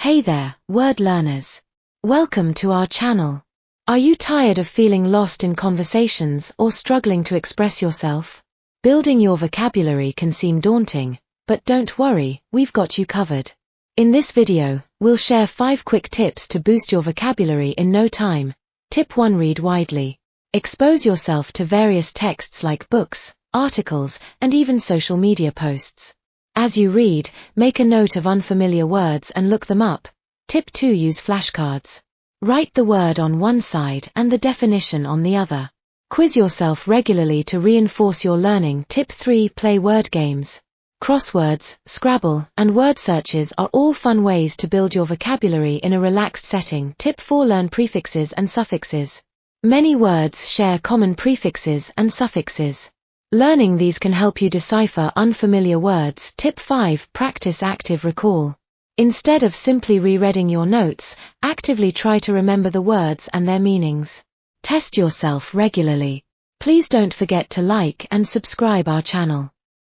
Hey there, word learners. Welcome to our channel. Are you tired of feeling lost in conversations or struggling to express yourself? Building your vocabulary can seem daunting, but don't worry, we've got you covered. In this video, we'll share 5 quick tips to boost your vocabulary in no time. Tip 1: Read widely. Expose yourself to various texts like books, articles, and even social media posts. As you read, make a note of unfamiliar words and look them up. Tip 2: Use flashcards. Write the word on one side and the definition on the other. Quiz yourself regularly to reinforce your learning. Tip 3: Play word games. Crosswords, Scrabble, and word searches are all fun ways to build your vocabulary in a relaxed setting. Tip 4: Learn prefixes and suffixes. Many words share common prefixes and suffixes. Learning these can help you decipher unfamiliar words. Tip 5: Practice active recall. Instead of simply rereading your notes, actively try to remember the words and their meanings. Test yourself regularly. Please don't forget to like and subscribe our channel.